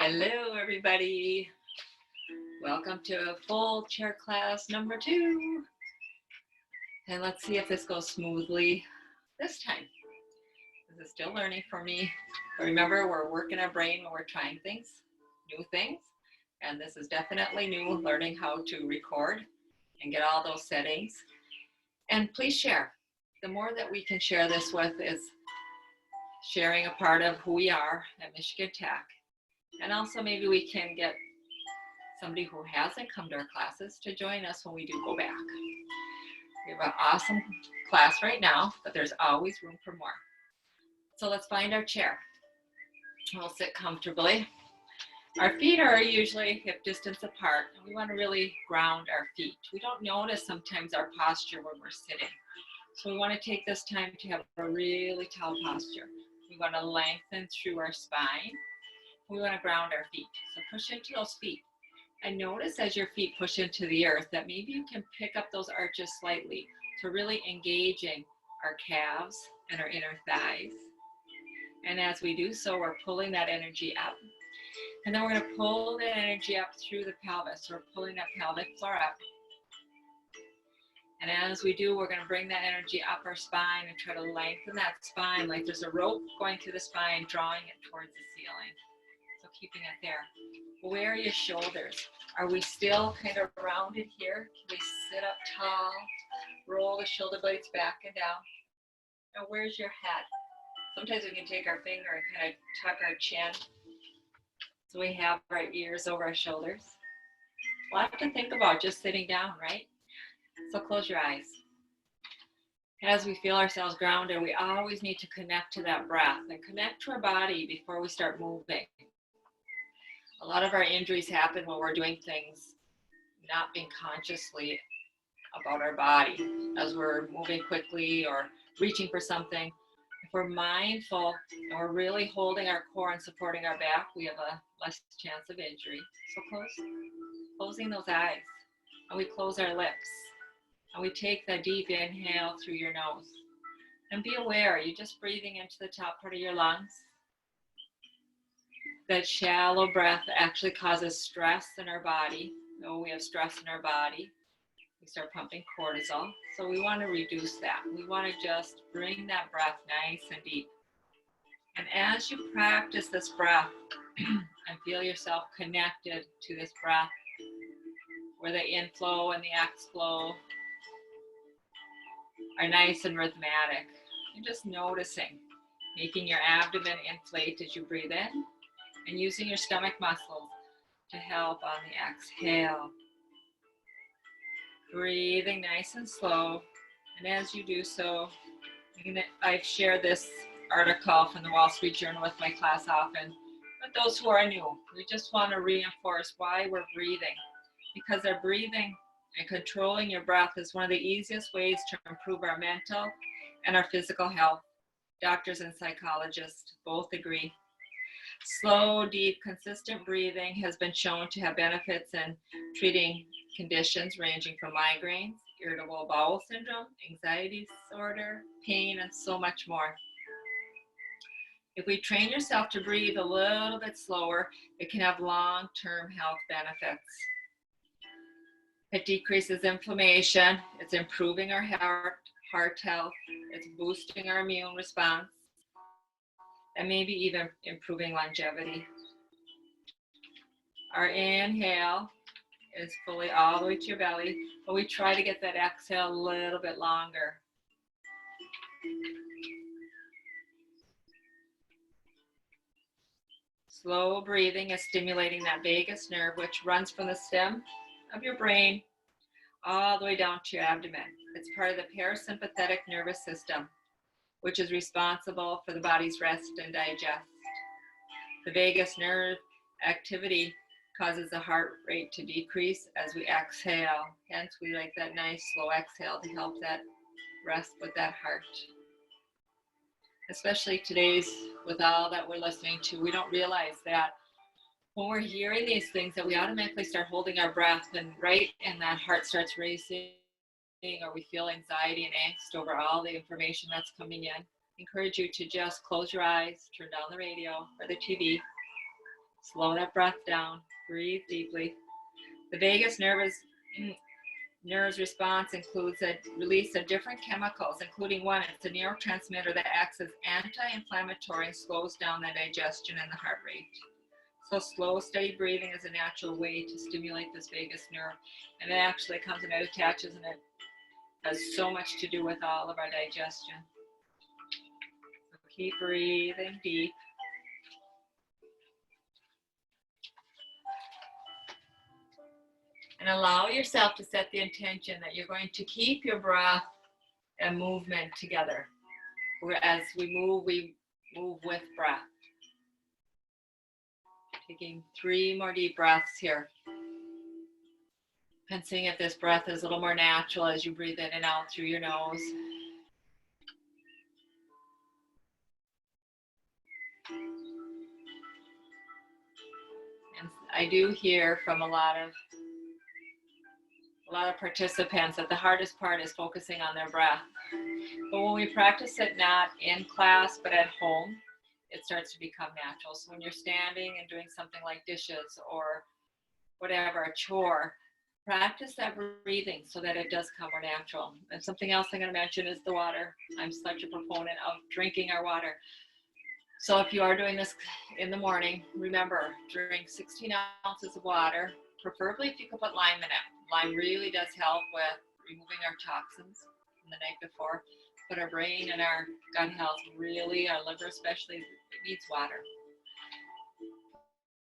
Hello, everybody. Welcome to full chair class number 2. And let's see if this goes smoothly this time. This is still learning for me. But remember, we're working our brain when we're trying things, new things. And this is definitely new, learning how to record and get all those settings. And please share. The more that we can share this with is sharing a part of who we are at Michigan Tech. And also maybe we can get somebody who hasn't come to our classes to join us when we do go back. We have an awesome class right now, but there's always room for more. So let's find our chair. We'll sit comfortably. Our feet are usually hip distance apart, and we want to really ground our feet. We don't notice sometimes our posture when we're sitting. So we want to take this time to have a really tall posture. We want to lengthen through our spine. We want to ground our feet. So push into those feet. And notice as your feet push into the earth that maybe you can pick up those arches slightly to really engaging our calves and our inner thighs. And as we do so, we're pulling that energy up. And then we're going to pull that energy up through the pelvis. So we're pulling that pelvic floor up. And as we do, we're going to bring that energy up our spine and try to lengthen that spine like there's a rope going through the spine, drawing it towards the ceiling. So keeping it there. Where are your shoulders? Are we still kind of rounded here? Can we sit up tall, roll the shoulder blades back and down? Now where's your head? Sometimes we can take our finger and kind of tuck our chin so we have our ears over our shoulders. A lot to think about just sitting down, right? So close your eyes. As we feel ourselves grounded, we always need to connect to that breath and connect to our body before we start moving. A lot of our injuries happen when we're doing things not being consciously about our body as we're moving quickly or reaching for something. If we're mindful and we're really holding our core and supporting our back, we have a less chance of injury. So closing those eyes, and we close our lips, and we take that deep inhale through your nose. And be aware, you're just breathing into the top part of your lungs. That shallow breath actually causes stress in our body. When we have stress in our body, we start pumping cortisol. So we want to reduce that. We want to just bring that breath nice and deep. And as you practice this breath and feel yourself connected to this breath, where the inflow and the exflow are nice and rhythmic, you're just noticing, making your abdomen inflate as you breathe in, and using your stomach muscles to help on the exhale. Breathing nice and slow. And as you do so, I've shared this article from the Wall Street Journal with my class often. But those who are new, we just want to reinforce why we're breathing. Because our breathing and controlling your breath is one of the easiest ways to improve our mental and our physical health. Doctors and psychologists both agree. Slow, deep, consistent breathing has been shown to have benefits in treating conditions ranging from migraines, irritable bowel syndrome, anxiety disorder, pain, and so much more. If we train yourself to breathe a little bit slower, it can have long-term health benefits. It decreases inflammation, it's improving our heart health, it's boosting our immune response, and maybe even improving longevity. Our inhale is fully all the way to your belly, but we try to get that exhale a little bit longer. Slow breathing is stimulating that vagus nerve, which runs from the stem of your brain all the way down to your abdomen. It's part of the parasympathetic nervous system, which is responsible for the body's rest and digest. The vagus nerve activity causes the heart rate to decrease as we exhale. Hence, we like that nice slow exhale to help that rest with that heart. Especially today's, with all that we're listening to, we don't realize that when we're hearing these things that we automatically start holding our breath, and that heart starts racing, or we feel anxiety and angst over all the information that's coming in. I encourage you to just close your eyes, turn down the radio or the TV, Slow that breath down. Breathe deeply. The vagus nerve's response includes a release of different chemicals, including one, it's a neurotransmitter that acts as anti-inflammatory and slows down the digestion and the heart rate. So slow, steady breathing is a natural way to stimulate this vagus nerve. And it actually comes and it attaches, and it has so much to do with all of our digestion. So keep breathing deep. And allow yourself to set the intention that you're going to keep your breath and movement together. As we move with breath. Taking 3 more deep breaths here. And seeing if this breath is a little more natural as you breathe in and out through your nose. And I do hear from a lot of participants that the hardest part is focusing on their breath. But when we practice it not in class but at home, it starts to become natural. So when you're standing and doing something like dishes or whatever, a chore, practice that breathing so that it does come more natural. And something else I'm going to mention is the water. I'm such a proponent of drinking our water. So if you are doing this in the morning, remember, drink 16 ounces of water, preferably if you could put lime in it. Lime really does help with removing our toxins from the night before. But our brain and our gut health, really, our liver especially, it needs water.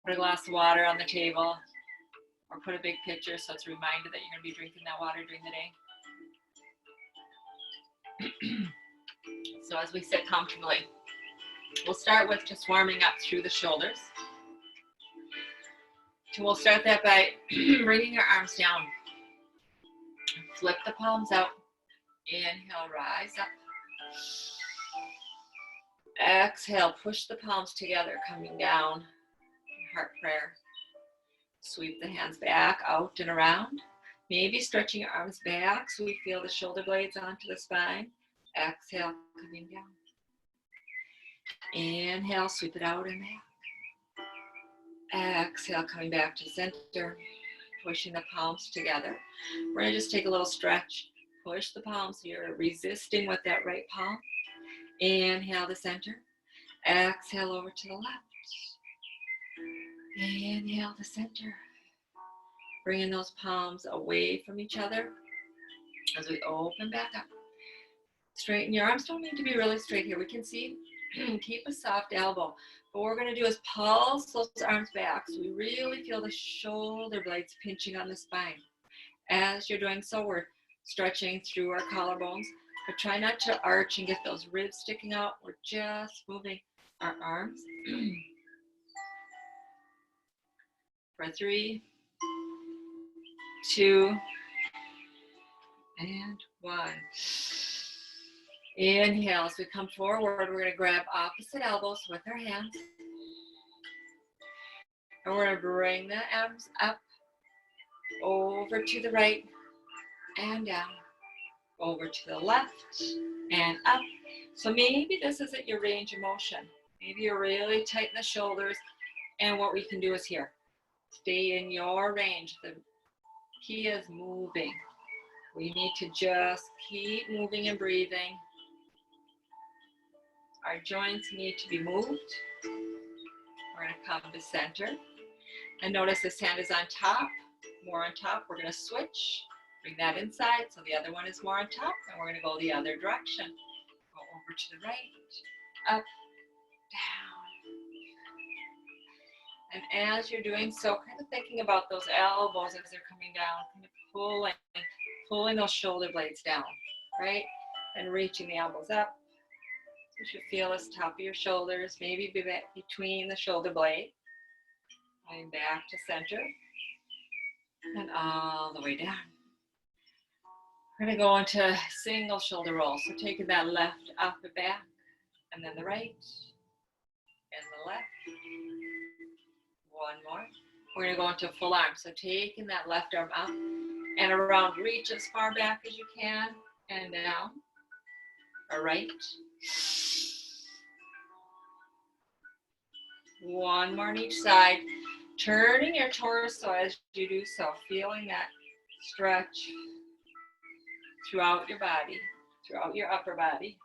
Put a glass of water on the table, or put a big pitcher so it's a reminder that you're going to be drinking that water during the day. So as we sit comfortably, we'll start with just warming up through the shoulders. And we'll start that by bringing your arms down. Flip the palms out. Inhale, rise up. Exhale, push the palms together, coming down. Heart prayer. Sweep the hands back, out and around. Maybe stretching your arms back so we feel the shoulder blades onto the spine. Exhale, coming down. Inhale, sweep it out and back. Exhale, coming back to center. Pushing the palms together. We're going to just take a little stretch. Push the palms. You're resisting with that right palm. Inhale to center. Exhale over to the left. Inhale to center. Bringing those palms away from each other as we open back up. Straighten your arms. Don't need to be really straight here. We can see, keep a soft elbow. But what we're going to do is pulse those arms back so we really feel the shoulder blades pinching on the spine. As you're doing so, we're stretching through our collarbones, but try not to arch and get those ribs sticking out. We're just moving our arms. For 3, 2, and 1. Inhale, as we come forward, we're going to grab opposite elbows with our hands. And we're going to bring the arms up, over to the right, and down, over to the left, and up. So maybe this isn't your range of motion. Maybe you're really tight in the shoulders, and what we can do is here. Stay in your range. The key is moving. We need to just keep moving and breathing. Our joints need to be moved. We're going to come to center. And notice this hand is on top, more on top. We're going to switch. Bring that inside so the other one is more on top. And we're going to go the other direction. Go over to the right, up, down. And as you're doing so, kind of thinking about those elbows as they're coming down, kind of pulling those shoulder blades down, right? And reaching the elbows up. You should feel this top of your shoulders, maybe between the shoulder blade. Going back to center. And all the way down. We're going to go into single shoulder roll. So taking that left up and back, and then the right, and the left. One more. We're going to go into full arm. So taking that left arm up and around, reach as far back as you can, and down. All right. One more on each side. Turning your torso as you do so, feeling that stretch throughout your body, throughout your upper body.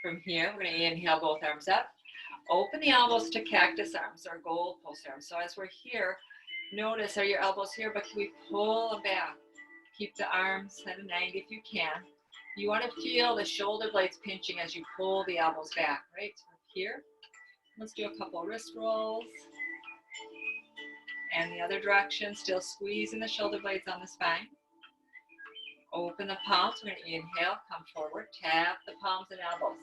From here, we're going to inhale both arms up. Open the elbows to cactus arms or goalpost arms. So as we're here, notice, are your elbows here, but can we pull them back? Keep the arms at a 90 if you can. You want to feel the shoulder blades pinching as you pull the elbows back, right? So here, let's do a couple of wrist rolls. And the other direction, still squeezing the shoulder blades on the spine. Open the palms. We're going to inhale, come forward, tap the palms and elbows.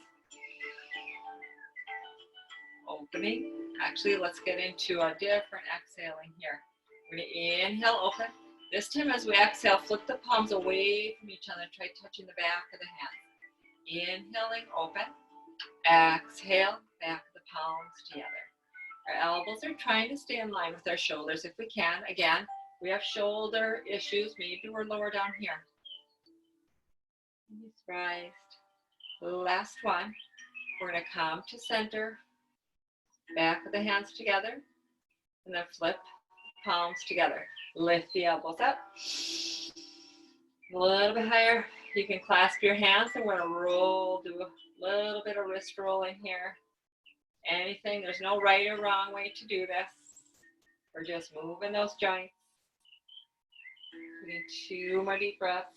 Opening. Actually, let's get into a different exhaling here. We're going to inhale, open. This time as we exhale, flip the palms away from each other. Try touching the back of the hands. Inhaling, open. Exhale, back of the palms together. Our elbows are trying to stay in line with our shoulders if we can. Again, we have shoulder issues. Maybe we're lower down here. Surprised. Last one. We're going to come to center. Back of the hands together. And then flip palms together. Lift the elbows up. A little bit higher. You can clasp your hands and we're going to roll. Do a little bit of wrist rolling here. Anything. There's no right or wrong way to do this. We're just moving those joints. Taking 2 more deep breaths.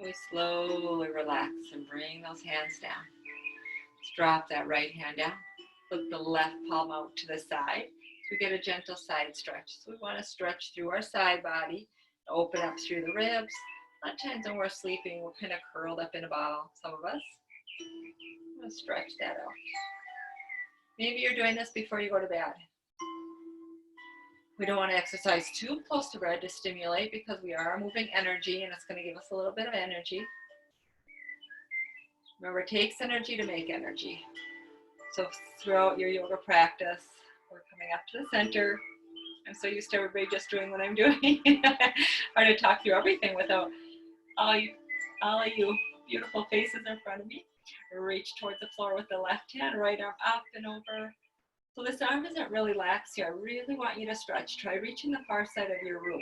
We slowly relax and bring those hands down. Let's drop that right hand down. Put the left palm out to the side. So we get a gentle side stretch. So we want to stretch through our side body, open up through the ribs. A lot of times when we're sleeping, we're kind of curled up in a ball, some of us. I'm going to stretch that out. Maybe you're doing this before you go to bed. We don't want to exercise too close to bed to stimulate because we are moving energy and it's going to give us a little bit of energy. Remember, it takes energy to make energy. So throughout your yoga practice, we're coming up to the center. I'm so used to everybody just doing what I'm doing. Hard to talk through everything without all you beautiful faces in front of me. Reach towards the floor with the left hand, right arm up and over. So this arm isn't really lax here. I really want you to stretch. Try reaching the far side of your room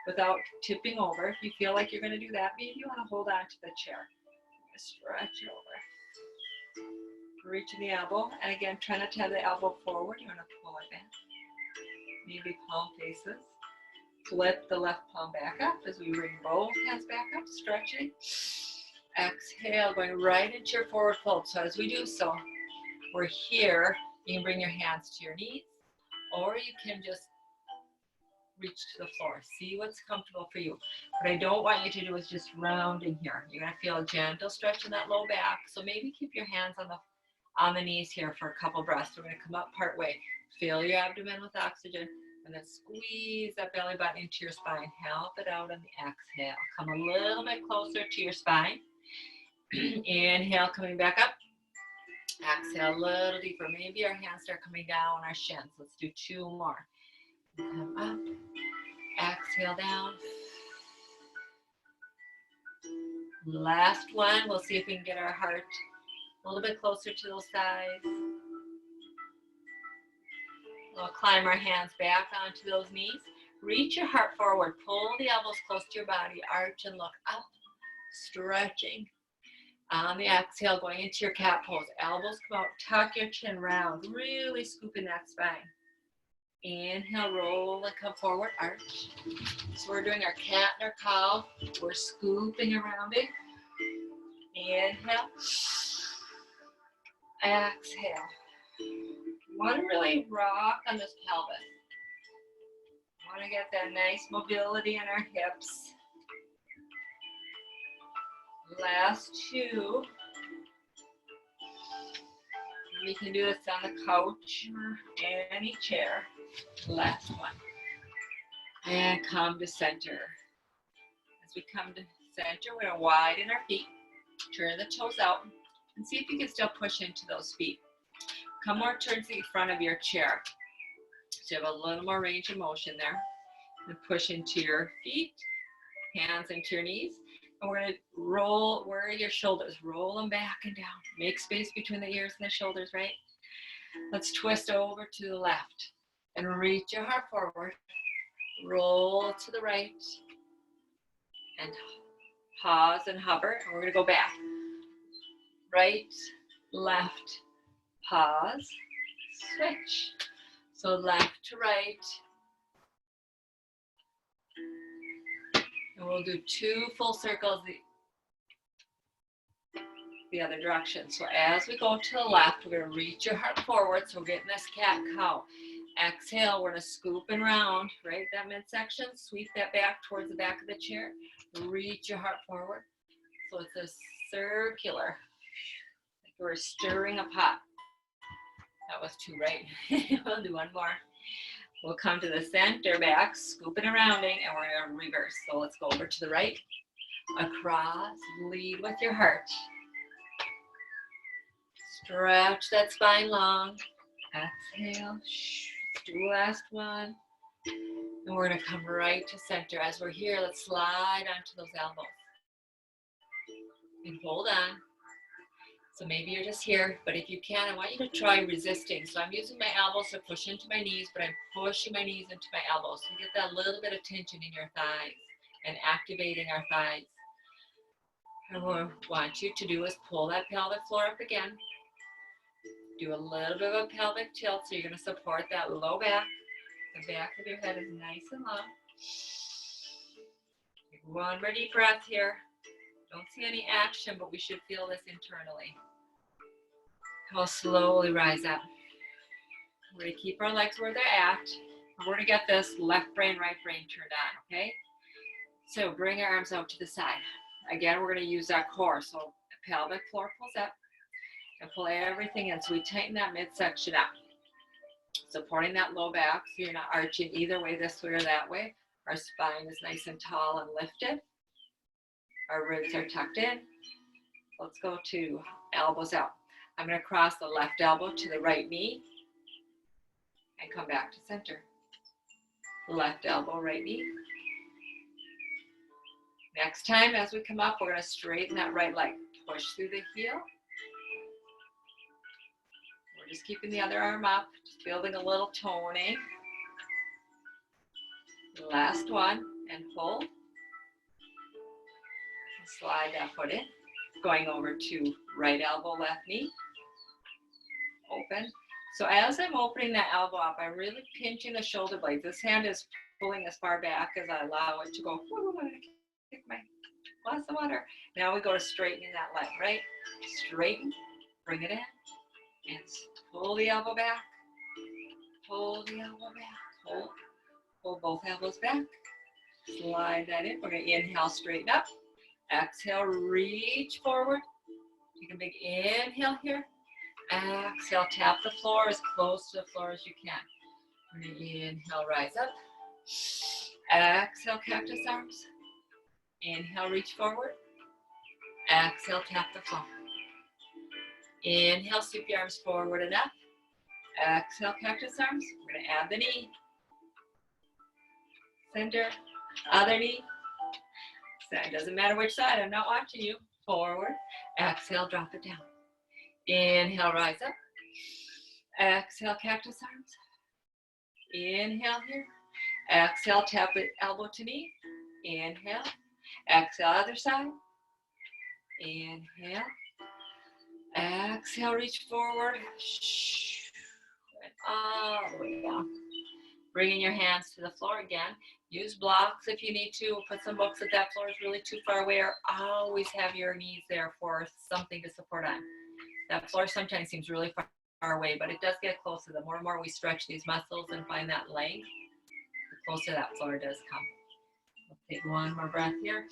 without tipping over. If you feel like you're going to do that, maybe you want to hold on to the chair. Stretch over. Reaching the elbow. And again, try not to have the elbow forward. You want to pull it back. Maybe palm faces. Flip the left palm back up as we bring both hands back up, stretching. Exhale, going right into your forward fold. So as we do so, we're here. You can bring your hands to your knees, or you can just reach to the floor. See what's comfortable for you. What I don't want you to do is just round in here. You're going to feel a gentle stretch in that low back. So maybe keep your hands on the knees here for a couple breaths. We're going to come up part way. Fill your abdomen with oxygen, and then squeeze that belly button into your spine. Help it out on the exhale. Come a little bit closer to your spine. Inhale, coming back up. Exhale a little deeper. Maybe our hands start coming down our shins. Let's do 2 more. Come up. Exhale down. Last one. We'll see if we can get our heart a little bit closer to those sides. We'll climb our hands back onto those knees. Reach your heart forward. Pull the elbows close to your body. Arch and look up. Stretching. On the exhale, going into your cat pose. Elbows come out, tuck your chin round. Really scooping that spine. Inhale, roll and come forward, arch. So we're doing our cat and our cow. We're scooping and rounding. Inhale. Exhale. You want to really rock on this pelvis. You want to get that nice mobility in our hips. Last 2. We can do this on the couch or any chair. Last one. And come to center. As we come to center, we're going to widen our feet. Turn the toes out. And see if you can still push into those feet. Come more towards the front of your chair. So you have a little more range of motion there. And push into your feet. hands into your knees. And we're going to roll, where are your shoulders? Roll them back and down. Make space between the ears and the shoulders, right? Let's twist over to the left and reach your heart forward. Roll to the right and pause and hover. And we're going to go back. Right, left, pause, switch. So left to right. And we'll do 2 full circles the other direction. So as we go to the left, we're going to reach your heart forward. So we're getting this cat-cow. Exhale, we're going to scoop and round, right? That midsection, sweep that back towards the back of the chair. Reach your heart forward. So it's a circular, like we're stirring a pot. That was 2, right? We'll do 1 more. We'll come to the center back, scooping and rounding, and we're going to reverse. So let's go over to the right, across, lead with your heart. Stretch that spine long. Exhale. Do the last one. And we're going to come right to center. As we're here, let's slide onto those elbows. And hold on. So maybe you're just here, but if you can, I want you to try resisting. So I'm using my elbows to push into my knees, but I'm pushing my knees into my elbows. So you get that little bit of tension in your thighs and activating our thighs. And what I want you to do is pull that pelvic floor up again. Do a little bit of a pelvic tilt, so you're going to support that low back. The back of your head is nice and long. Take 1 more deep breath here. Don't see any action, but we should feel this internally. We'll slowly rise up. We're going to keep our legs where they're at. We're going to get this left brain, right brain turned on, okay? So bring your arms out to the side. Again, we're going to use that core. So the pelvic floor pulls up and pull everything in. So we tighten that midsection up. Supporting that low back so you're not arching either way, this way or that way. Our spine is nice and tall and lifted. Our ribs are tucked in. Let's go to elbows out. I'm going to cross the left elbow to the right knee and come back to center. Left elbow, right knee. Next time as we come up, we're going to straighten that right leg. Push through the heel. We're just keeping the other arm up, just building a little toning. Last one, and hold. Slide that foot in. Going over to right elbow, left knee. Open. So as I'm opening that elbow up, I'm really pinching the shoulder blades. This hand is pulling as far back as I allow it to go. Kick my glass of water. Now we go to straightening that leg, right? Straighten, bring it in, and pull the elbow back. Pull the elbow back. Hold. Pull both elbows back. Slide that in. We're going to inhale, straighten up. Exhale, reach forward. Take a big inhale here. Exhale, tap the floor as close to the floor as you can. We're going to inhale, rise up. Exhale, cactus arms. Inhale, reach forward. Exhale, tap the floor. Inhale, sweep your arms forward and up. Exhale, cactus arms. We're going to add the knee. Center, other knee. So it doesn't matter which side, I'm not watching you. Forward. Exhale, drop it down. Inhale, rise up. Exhale, cactus arms. Inhale here. Exhale, tap it elbow to knee. Inhale. Exhale, other side. Inhale. Exhale, reach forward. And all the way down. Bringing your hands to the floor again. Use blocks if you need to. Put some books if that floor is really too far away, or always have your knees there for something to support on. That floor sometimes seems really far away, but it does get closer. The more and more we stretch these muscles and find that length, the closer that floor does come. Let's take 1 more breath here.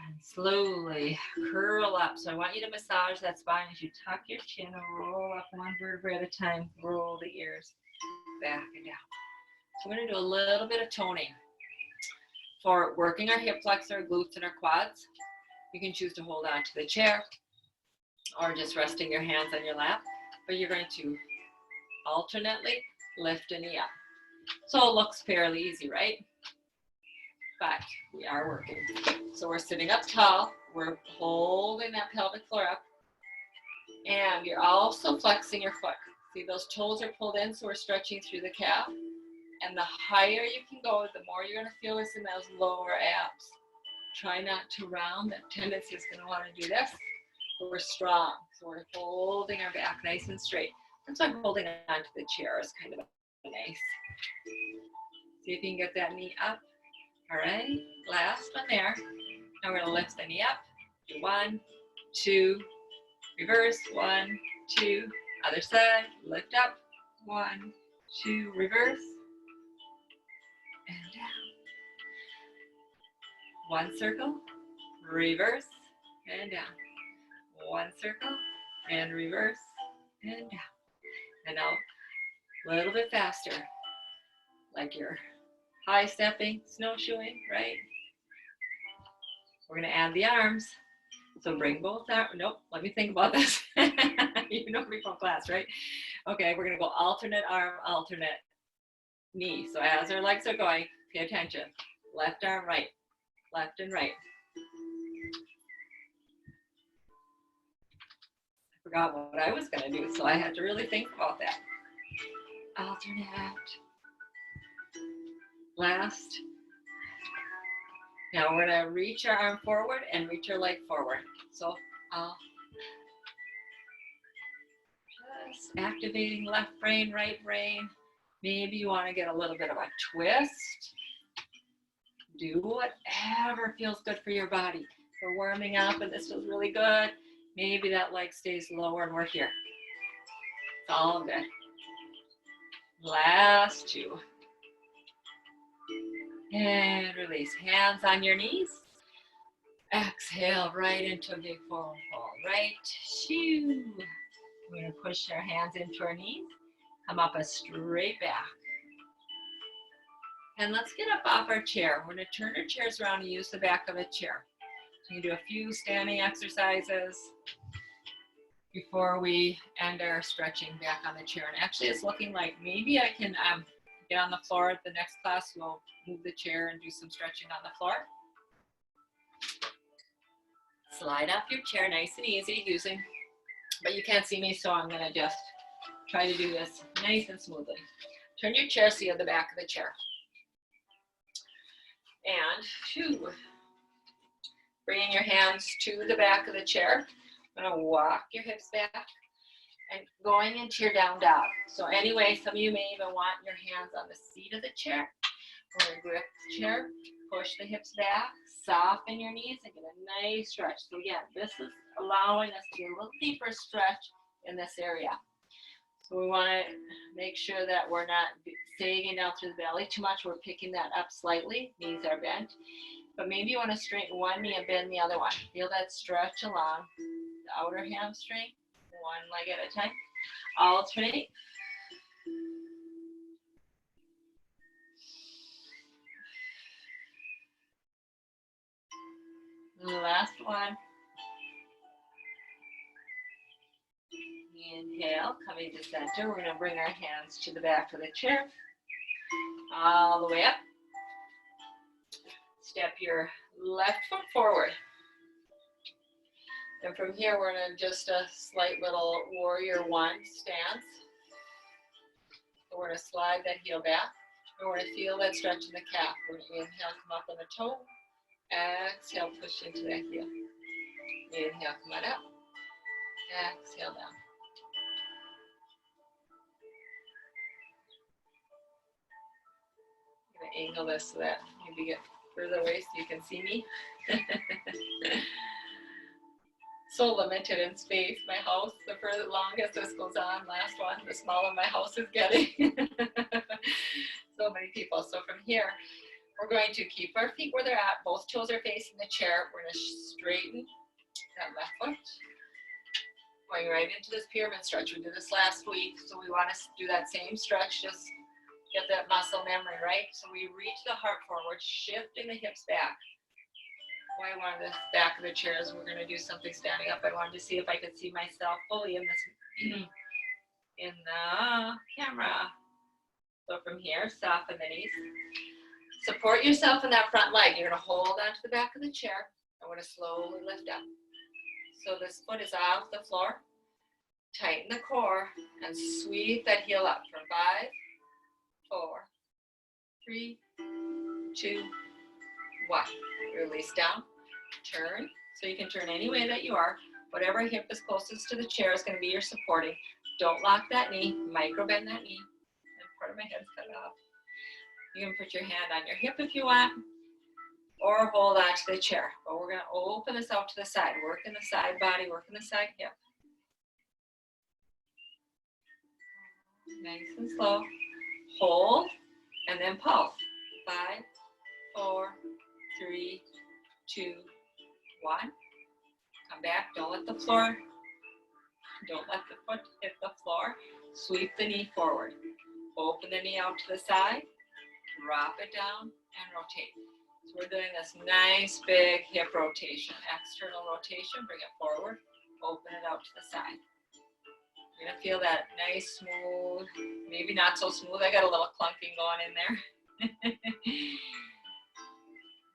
And slowly curl up. So I want you to massage that spine as you tuck your chin and roll up 1 vertebra at a time. Roll the ears back and down. So we're going to do a little bit of toning for working our hip flexor, glutes, and our quads. You can choose to hold on to the chair or just resting your hands on your lap, but you're going to alternately lift a knee up. So it looks fairly easy, right? but we are working. So we're sitting up tall. We're holding that pelvic floor up. And you're also flexing your foot. See, those toes are pulled in, so we're stretching through the calf. And the higher you can go, the more you're going to feel this in those lower abs. Try not to round. That tendency is going to want to do this. But we're strong. So we're holding our back nice and straight. That's why holding onto the chair is kind of nice. See if you can get that knee up. All right, last one there. Now we're going to lift the knee up. Do 1, 2, reverse, 1, 2, other side, lift up, 1, 2, reverse, and down. 1 circle, reverse, and down. 1 circle, and reverse, and down. And now a little bit faster, like you're high stepping, snowshoeing, right? We're going to add the arms. So bring both arms. Nope, let me think about this. You know me from class, right? Okay, we're going to go alternate arm, alternate knee. So as our legs are going, pay attention. Left arm, right. Left and right. I forgot what I was going to do, so I had to really think about that. Alternate. Last. Now we're going to reach our arm forward and reach our leg forward. So just activating left brain, right brain. Maybe you want to get a little bit of a twist. Do whatever feels good for your body. We're warming up and this feels really good. Maybe that leg stays lower and we're here. It's all good. Last 2. And release. Hands on your knees. Exhale right into a big forward fold. Right. Shoo. We're going to push our hands into our knees. Come up a straight back. And let's get up off our chair. We're going to turn our chairs around and use the back of a chair. So you can do a few standing exercises before we end our stretching back on the chair. And actually it's looking like maybe I can get on the floor at the next class. We'll move the chair and do some stretching on the floor. Slide off your chair nice and easy but you can't see me, so I'm going to just try to do this nice and smoothly. Turn your chair so you have the back of the chair. And bringing your hands to the back of the chair. I'm going to walk your hips back and going into your down dog. So anyway, some of you may even want your hands on the seat of the chair. We're going to grip the chair, push the hips back, soften your knees, and get a nice stretch. So again, this is allowing us to get a little deeper stretch in this area. So we want to make sure that we're not sagging down through the belly too much. We're picking that up slightly. Knees are bent. But maybe you want to straighten one knee and bend the other one. Feel that stretch along the outer hamstring, one leg at a time. Alternate. Last one. Inhale, coming to center. We're going to bring our hands to the back of the chair. All the way up. Step your left foot forward. And from here, we're in just a slight little warrior 1 stance. So we're going to slide that heel back. And we're going to feel that stretch in the calf. We're going to inhale, come up on the toe. Exhale, push into that heel. Inhale, come on up. Exhale down. I'm going to angle this so that maybe get further away so you can see me. So limited in space, my house. The further longest this goes on, last one, the smaller my house is getting. So many people. So from here, we're going to keep our feet where they're at. Both toes are facing the chair. We're going to straighten that left foot. Going right into this pyramid stretch. We did this last week, so we want to do that same stretch. Just get that muscle memory, right? So we reach the heart forward, shifting the hips back. Why I wanted the back of the chair is we're going to do something standing up. I wanted to see if I could see myself fully in this in the camera. So from here, soften the knees. Support yourself in that front leg. You're going to hold onto the back of the chair. I'm going to slowly lift up. So this foot is off the floor. Tighten the core and sweep that heel up for 5, 4, 3, 2, 1. Release down. Turn. So you can turn any way that you are. Whatever hip is closest to the chair is going to be your supporting. Don't lock that knee. Micro bend that knee. And part of my head's cut off. You can put your hand on your hip if you want, or hold on to the chair. But we're going to open this out to the side. Work in the side body, work in the side hip. Nice and slow. Hold, and then pulse. 5, 4, 3, 2, 1. Come back. Don't let the foot hit the floor. Sweep the knee forward. Open the knee out to the side. Drop it down and rotate. So we're doing this nice big hip rotation. External rotation. Bring it forward. Open it out to the side. You're going to feel that nice, smooth, maybe not so smooth. I got a little clunking going in there.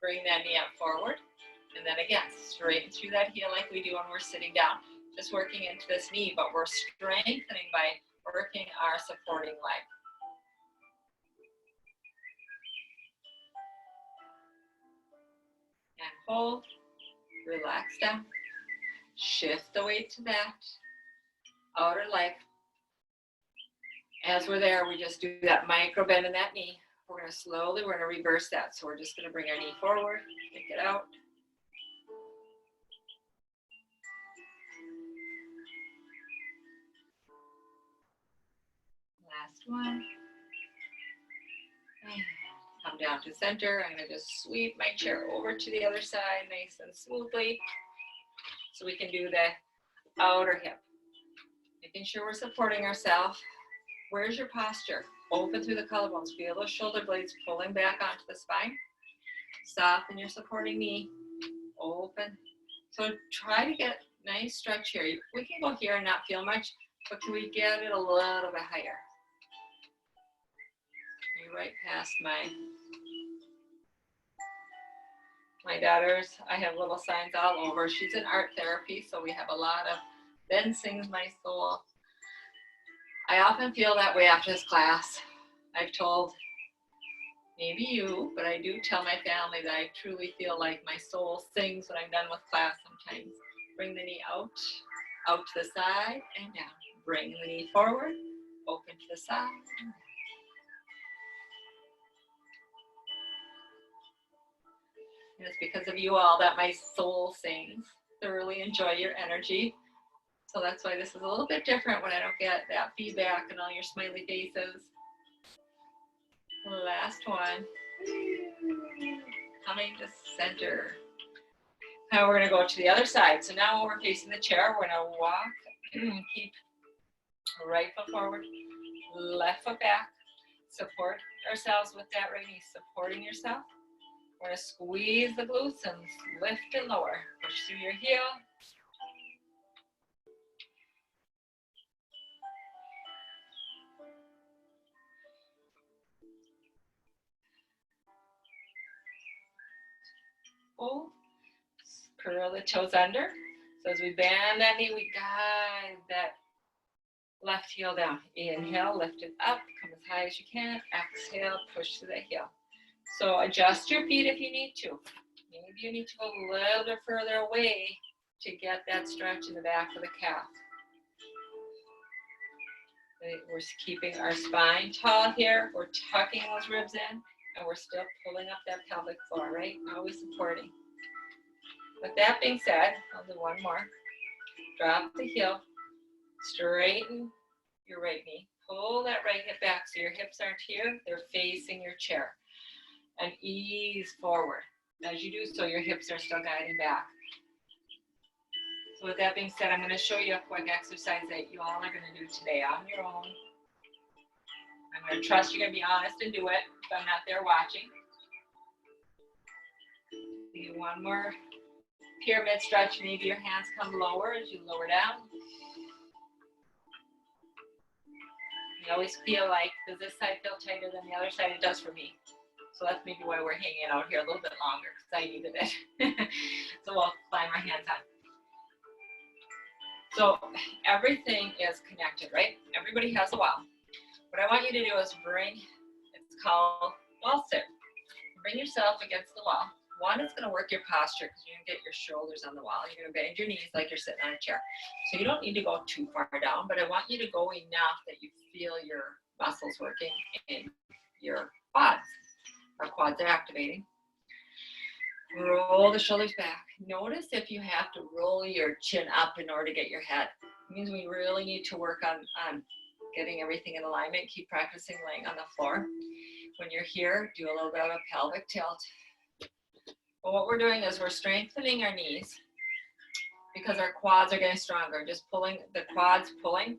Bring that knee up forward. And then again, straighten through that heel like we do when we're sitting down. Just working into this knee, but we're strengthening by working our supporting leg. And hold. Relax down. Shift the weight to that outer leg. As we're there, we just do that micro bend in that knee. We're going to reverse that. So we're just going to bring our knee forward, kick it out. Last one. And come down to center. I'm going to just sweep my chair over to the other side nice and smoothly. So we can do the outer hip. Making sure we're supporting ourselves. Where's your posture? Open through the collarbones. Feel those shoulder blades pulling back onto the spine. Soften your supporting knee. Open. So try to get nice stretch here. We can go here and not feel much, but can we get it a little bit higher? You're right past my daughters. I have little signs all over. She's in art therapy, so we have a lot of "Then Sings My Soul." I often feel that way after this class. I've told maybe you, but I do tell my family that I truly feel like my soul sings when I'm done with class sometimes. Bring the knee out to the side and down. Bring the knee forward, open to the side. And it's because of you all that my soul sings. Thoroughly enjoy your energy. So that's why this is a little bit different when I don't get that feedback and all your smiley faces. Last one. Coming to center. Now we're going to go to the other side. So now when we're facing the chair, we're going to walk, keep right foot forward, left foot back. Support ourselves with that right knee, supporting yourself. We're going to squeeze the glutes and lift and lower. Push through your heel. Pull. Curl the toes under. So as we bend that knee, we guide that left heel down. Inhale, lift it up, come as high as you can. Exhale, push to the heel. So adjust your feet if you need to. Maybe you need to go a little bit further away to get that stretch in the back of the calf. We're keeping our spine tall here. We're tucking those ribs in, and we're still pulling up that pelvic floor, right? Always supporting. With that being said, I'll do one more. Drop the heel, straighten your right knee. Pull that right hip back so your hips aren't here, they're facing your chair. And ease forward. As you do so, your hips are still guiding back. So with that being said, I'm going to show you a quick exercise that you all are going to do today on your own. I'm going to trust you're going to be honest and do it if I'm not there watching. Do one more pyramid stretch. Maybe your hands come lower as you lower down. You always feel like, does this side feel tighter than the other side? It does for me. So that's maybe why we're hanging out here a little bit longer, because I needed it. So we'll climb our hands on. So everything is connected, right? Everybody has a wall. What I want you to do is bring, it's called wall sit. Bring yourself against the wall. One, it's going to work your posture because you're going to get your shoulders on the wall. You're going to bend your knees like you're sitting on a chair. So you don't need to go too far down, but I want you to go enough that you feel your muscles working in your quads. Our quads are activating. Roll the shoulders back. Notice if you have to roll your chin up in order to get your head. It means we really need to work on getting everything in alignment. Keep practicing laying on the floor. When you're here, do a little bit of a pelvic tilt. But what we're doing is we're strengthening our knees because our quads are getting stronger. Just pulling, the quads pulling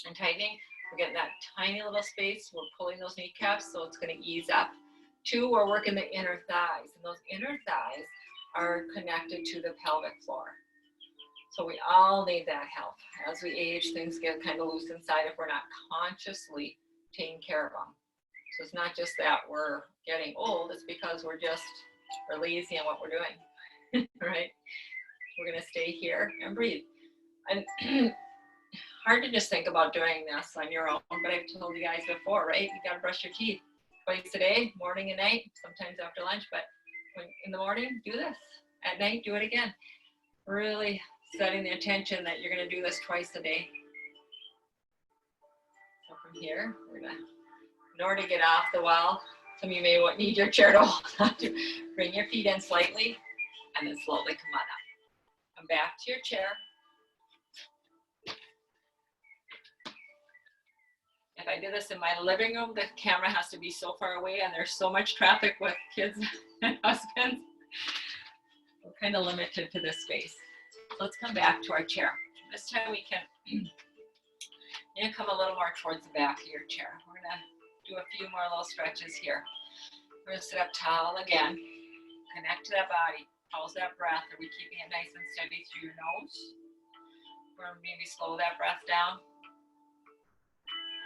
and tightening. We're getting that tiny little space. We're pulling those kneecaps, so it's going to ease up. Two, we're working the inner thighs, and those inner thighs are connected to the pelvic floor. So we all need that help. As we age, things get kind of loose inside if we're not consciously taking care of them. So it's not just that we're getting old, it's because we're lazy in what we're doing, right? We're gonna stay here and breathe. And hard to just think about doing this on your own, but I've told you guys before, right? You gotta brush your teeth twice a day, morning and night, sometimes after lunch, but in the morning, do this. At night, do it again. Really setting the intention that you're gonna do this twice a day. So from here, we're gonna, in order to get off the wall, some of you may need your chair to hold on to. Bring your feet in slightly and then slowly come on up. Come back to your chair. If I did this in my living room, the camera has to be so far away and there's so much traffic with kids and husbands. We're kind of limited to this space. Let's come back to our chair. This time we can come a little more towards the back of your chair. We're gonna do a few more little stretches here. We're gonna sit up tall again. Connect to that body. Pulse that breath. Are we keeping it nice and steady through your nose? Or maybe slow that breath down.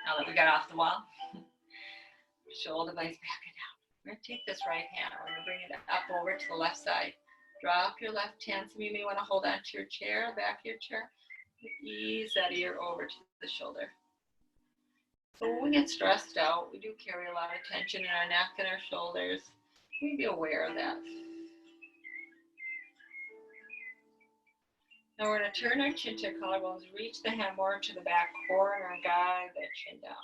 Now that we got off the wall. Shoulder blades back and down. We're gonna take this right hand. We're gonna bring it up over to the left side. Drop your left hand. Some of you may want to hold on to your chair, back of your chair. Ease that ear over to the shoulder. So when we get stressed out, we do carry a lot of tension in our neck and our shoulders. We be aware of that. Now we're going to turn our chin to our collarbones, reach the hand more to the back corner and guide that chin down.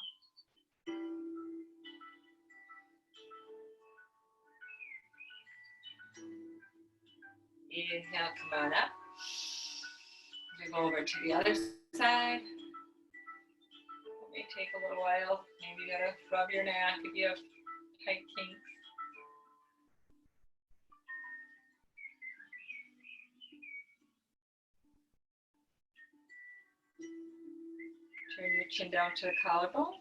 Inhale, come on up. We go over to the other side. It may take a little while. Maybe you gotta rub your neck if you have tight kinks. Turn your chin down to the collarbone.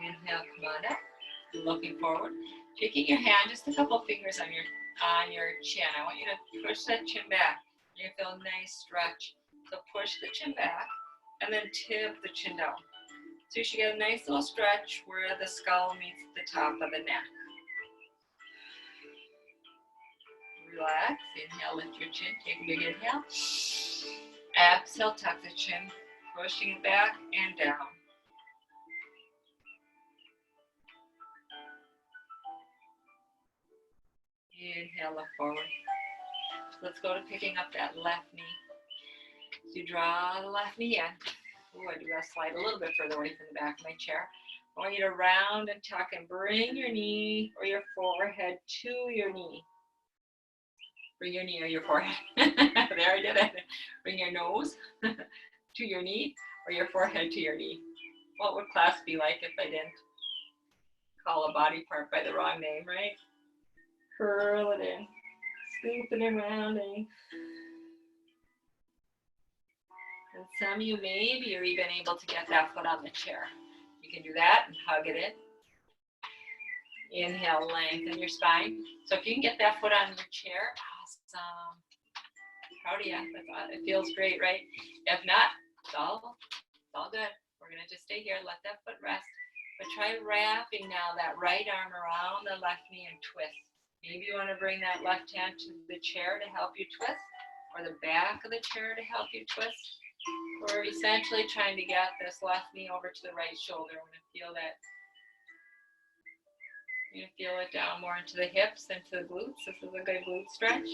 Inhale, come on up. Looking forward. Taking your hand, just a couple fingers on your chin. I want you to push that chin back. You feel a nice stretch. So push the chin back and then tip the chin down. So you should get a nice little stretch where the skull meets the top of the neck. Relax. Inhale, lift your chin. Take a big inhale. Exhale, tuck the chin, pushing it back and down. Inhale, look forward. Let's go to picking up that left knee. So you draw the left knee in. Ooh, I do gotta slide a little bit further away from the back of my chair. I want you to round and tuck and bring your knee or your forehead to your knee. Bring your knee or your forehead. There, I did it. Bring your nose to your knee or your forehead to your knee. What would class be like if I didn't call a body part by the wrong name, right? Curl it in, scooping and rounding. And some of you maybe are even able to get that foot on the chair. You can do that and hug it in. Inhale, lengthen your spine. So if you can get that foot on your chair, awesome. Proud of you. It feels great, right? If not, it's all good. We're gonna just stay here, let that foot rest. But try wrapping now that right arm around the left knee and twist. Maybe you want to bring that left hand to the chair to help you twist, or the back of the chair to help you twist. We're essentially trying to get this left knee over to the right shoulder. We're going to feel that. You're going to feel it down more into the hips, into the glutes. This is a good glute stretch.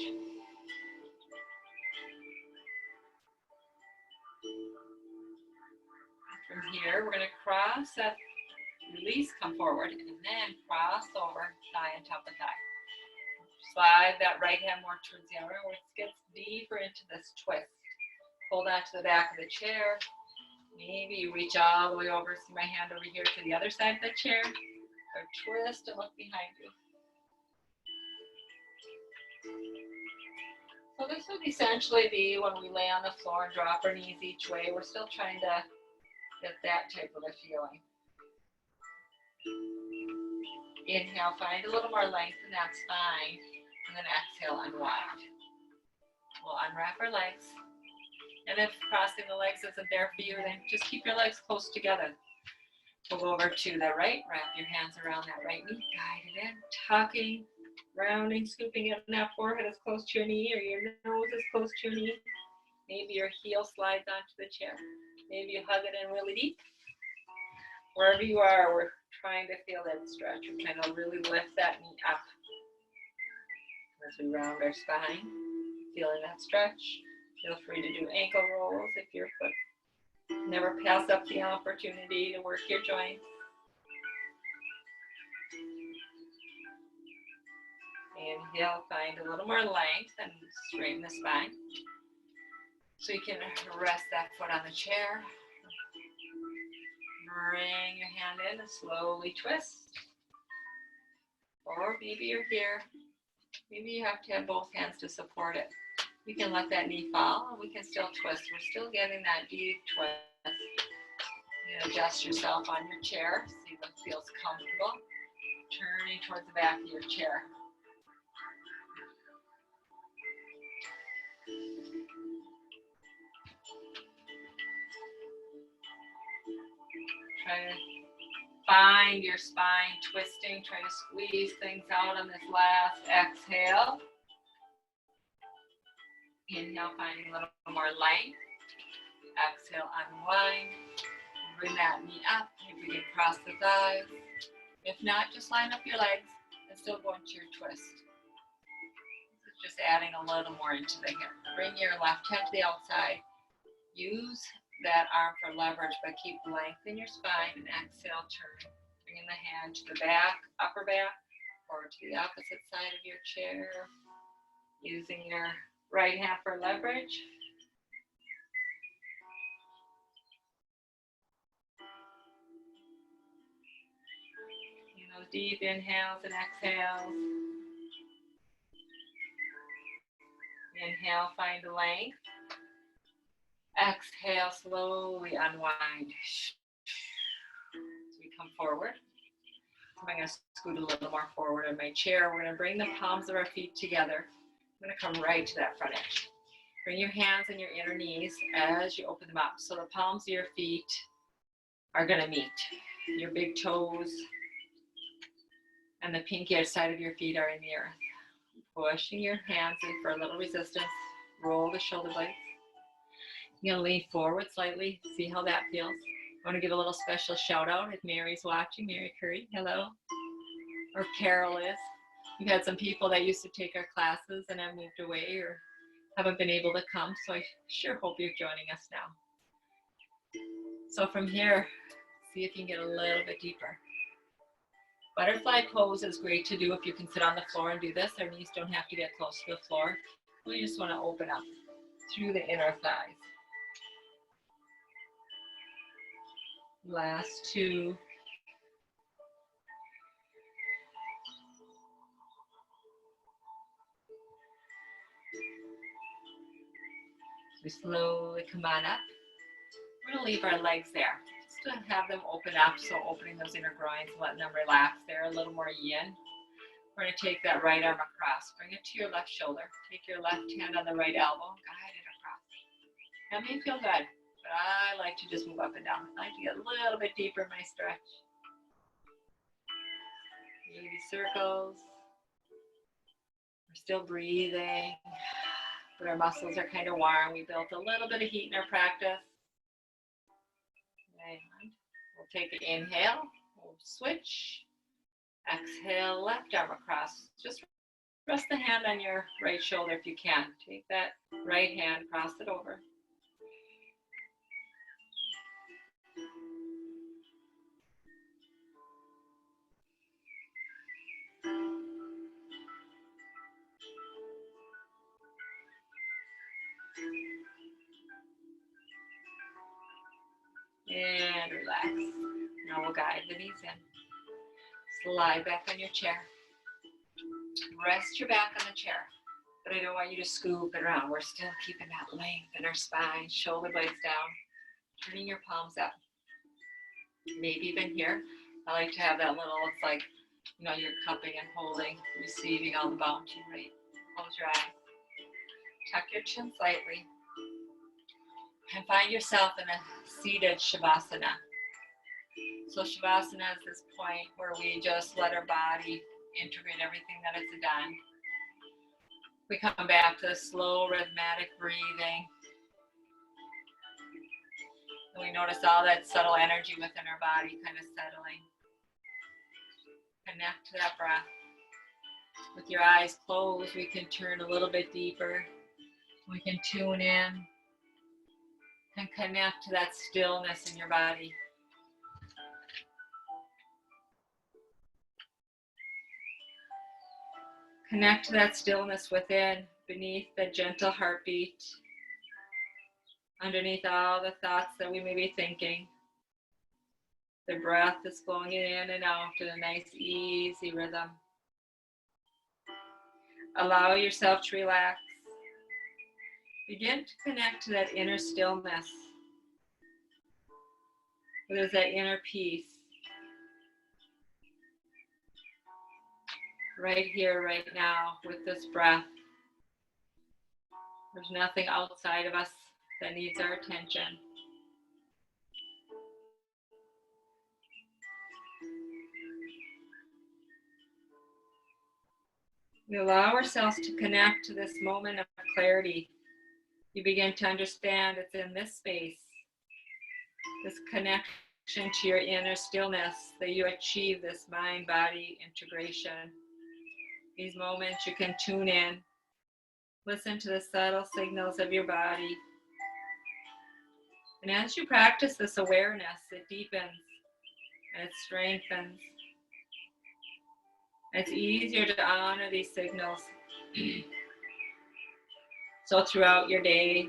From here, we're going to cross that, release, come forward, and then cross over, thigh on top of thigh. Slide that right hand more towards the other, which gets deeper into this twist. Hold on to the back of the chair. Maybe you reach all the way over, see my hand over here to the other side of the chair, or twist and look behind you. So this would essentially be when we lay on the floor and drop our knees each way. We're still trying to get that type of a feeling. Inhale, find a little more length in that spine, and then exhale, unwind. We'll unwrap our legs. And if crossing the legs isn't there for you, then just keep your legs close together. We'll go over to the right, wrap your hands around that right knee, guide it in, tucking, rounding, scooping in that forehead as close to your knee, or your nose as close to your knee. Maybe your heel slides onto the chair. Maybe you hug it in really deep. Wherever you are, we're trying to feel that stretch. We're trying to really lift that knee up as we round our spine, feeling that stretch. Feel free to do ankle rolls if your foot. Never pass up the opportunity to work your joints. Inhale, find a little more length and straighten the spine. So you can rest that foot on the chair. Bring your hand in and slowly twist. Or maybe you're here. Maybe you have to have both hands to support it. You can let that knee fall and we can still twist. We're still getting that deep twist. You can adjust yourself on your chair. See what feels comfortable. Turning towards the back of your chair. Try to find your spine twisting. Try to squeeze things out on this last exhale. Inhale, finding a little more length. Exhale, unwind. Bring that knee up. If we can cross the thighs. If not, just line up your legs and still go into your twist. This is just adding a little more into the hip. Bring your left hand to the outside. Use that arm for leverage, but keep length in your spine and exhale, turn. Bringing the hand to the back, upper back, or to the opposite side of your chair. Using your right hand for leverage. Deep inhales and exhales. Inhale, find length. Exhale, slowly unwind. So we come forward. I'm going to scoot a little more forward in my chair. We're going to bring the palms of our feet together. I'm going to come right to that front edge. Bring your hands on your inner knees as you open them up. So the palms of your feet are going to meet. Your big toes and the pinky side of your feet are in the earth. Pushing your hands in for a little resistance. Roll the shoulder blades. You're going to lean forward slightly. See how that feels. I want to give a little special shout out if Mary's watching. Mary Curry, hello. Or Carol is. We've had some people that used to take our classes and have moved away or haven't been able to come. So I sure hope you're joining us now. So from here, see if you can get a little bit deeper. Butterfly pose is great to do if you can sit on the floor and do this. Our knees don't have to get close to the floor. We just want to open up through the inner thighs. Last two. We slowly come on up. We're going to leave our legs there. Just to have them open up, so opening those inner groins, letting them relax there, a little more yin. We're going to take that right arm across. Bring it to your left shoulder. Take your left hand on the right elbow. Guide it across. That may feel good, but I like to just move up and down. I like to get a little bit deeper in my stretch. Maybe circles. We're still breathing, but our muscles are kind of warm. We built a little bit of heat in our practice. And we'll take an inhale. We'll switch. Exhale, left arm across. Just rest the hand on your right shoulder if you can. Take that right hand, cross it over. And relax. Now we'll guide the knees in. Slide back on your chair. Rest your back on the chair. But I don't want you to scoop it around. We're still keeping that length in our spine. Shoulder blades down. Turning your palms up. Maybe even here. I like to have that little, it's like, you know, you're cupping and holding, receiving all the bounty, right? Close your eyes. Tuck your chin slightly. And find yourself in a seated Shavasana. So Shavasana is this point where we just let our body integrate everything that it's done. We come back to slow rhythmic breathing. And we notice all that subtle energy within our body kind of settling. Connect to that breath. With your eyes closed, we can turn a little bit deeper. We can tune in and connect to that stillness in your body. Connect to that stillness within, beneath the gentle heartbeat, underneath all the thoughts that we may be thinking. The breath is flowing in and out in a nice, easy rhythm. Allow yourself to relax. Begin to connect to that inner stillness. There's that inner peace. Right here, right now, with this breath. There's nothing outside of us that needs our attention. We allow ourselves to connect to this moment of clarity. You begin to understand it's in this space, this connection to your inner stillness, that you achieve this mind-body integration. These moments you can tune in, listen to the subtle signals of your body. And as you practice this awareness, it deepens and it strengthens. It's easier to honor these signals. So throughout your day,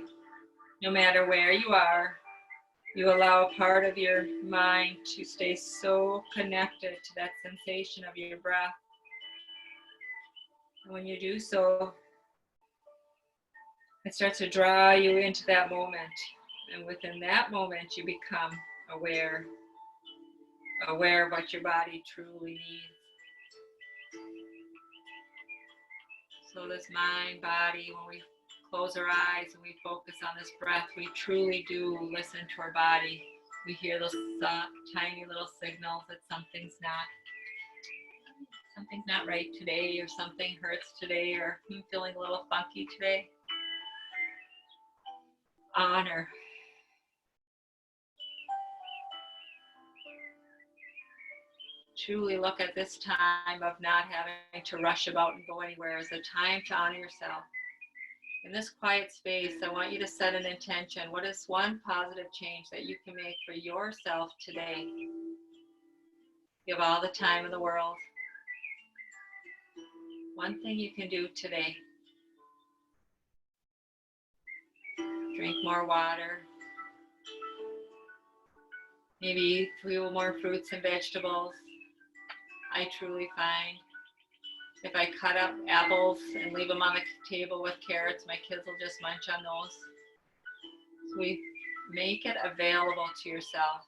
no matter where you are, you allow part of your mind to stay so connected to that sensation of your breath. And when you do so, it starts to draw you into that moment. And within that moment, you become aware of what your body truly needs. So this mind, body, when we close our eyes and we focus on this breath, we truly do listen to our body. We hear those tiny little signals that something's not right today, or something hurts today, or I'm feeling a little funky today. Honor. Truly look at this time of not having to rush about and go anywhere as a time to honor yourself. In this quiet space, I want you to set an intention. What is one positive change that you can make for yourself today? You have all the time in the world. One thing you can do today. Drink more water. Maybe eat a few more fruits and vegetables. I truly find if I cut up apples and leave them on the table with carrots, my kids will just munch on those. So we make it available to yourself.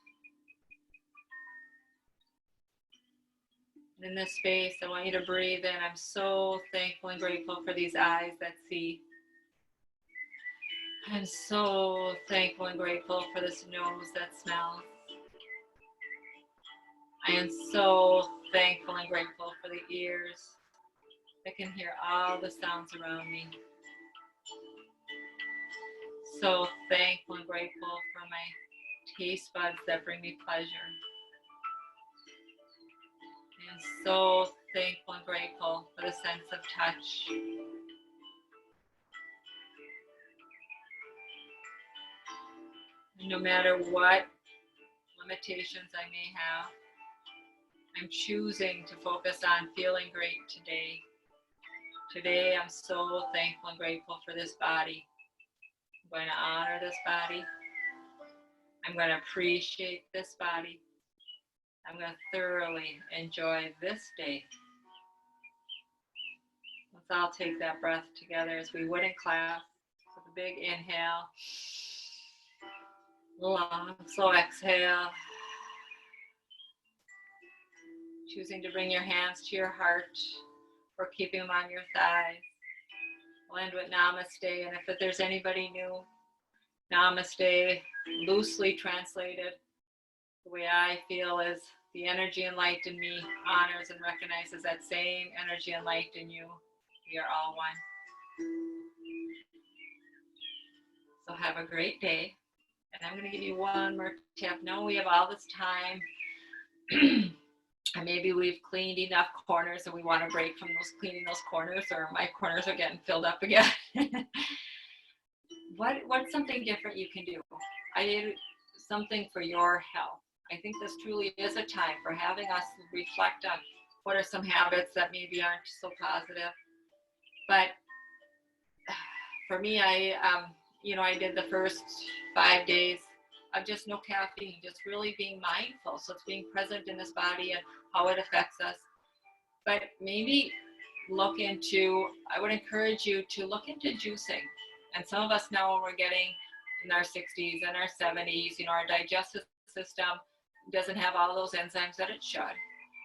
And in this space, I want you to breathe in. I'm so thankful and grateful for these eyes that see. I'm so thankful and grateful for this nose that smells. I am so thankful and grateful for the ears that can hear all the sounds around me. So thankful and grateful for my taste buds that bring me pleasure. I am so thankful and grateful for the sense of touch. And no matter what limitations I may have, I'm choosing to focus on feeling great today. Today, I'm so thankful and grateful for this body. I'm going to honor this body. I'm going to appreciate this body. I'm going to thoroughly enjoy this day. Let's all take that breath together as we would in class with a big inhale. Long, slow exhale. Choosing to bring your hands to your heart or keeping them on your thighs. We'll end with Namaste, and if there's anybody new, Namaste, loosely translated, the way I feel is the energy and light in me honors and recognizes that same energy and light in you. We are all one. So have a great day. And I'm going to give you one more tip. Now we have all this time. And maybe we've cleaned enough corners and we want to break from cleaning those corners, or my corners are getting filled up again. What's something different you can do? I did something for your health. I think this truly is a time for having us reflect on what are some habits that maybe aren't so positive. But for me, I did the first 5 days of just no caffeine, just really being mindful. So it's being present in this body and how it affects us. But maybe I would encourage you to look into juicing. And some of us now, we're getting in our 60s and our 70s, our digestive system doesn't have all those enzymes that it should.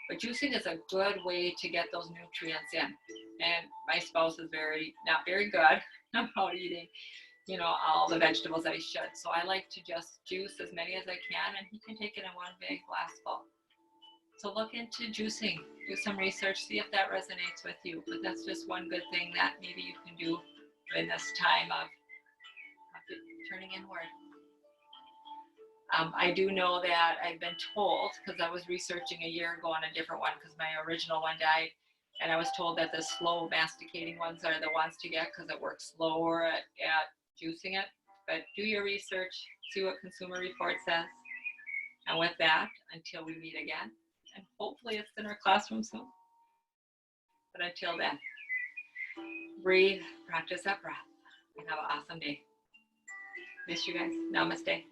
But juicing is a good way to get those nutrients in. And my spouse is not very good about eating all the vegetables that he should. So I like to just juice as many as I can, and he can take it in one big glass full. So look into juicing, do some research, see if that resonates with you. But that's just one good thing that maybe you can do in this time of turning inward. I do know that I've been told, because I was researching a year ago on a different one because my original one died, and I was told that the slow masticating ones are the ones to get because it works slower at juicing it. But do your research, see what Consumer Report says. And with that, until we meet again, and hopefully it's in our classroom soon. But until then, breathe, practice that breath, and have an awesome day. Miss you guys. Namaste.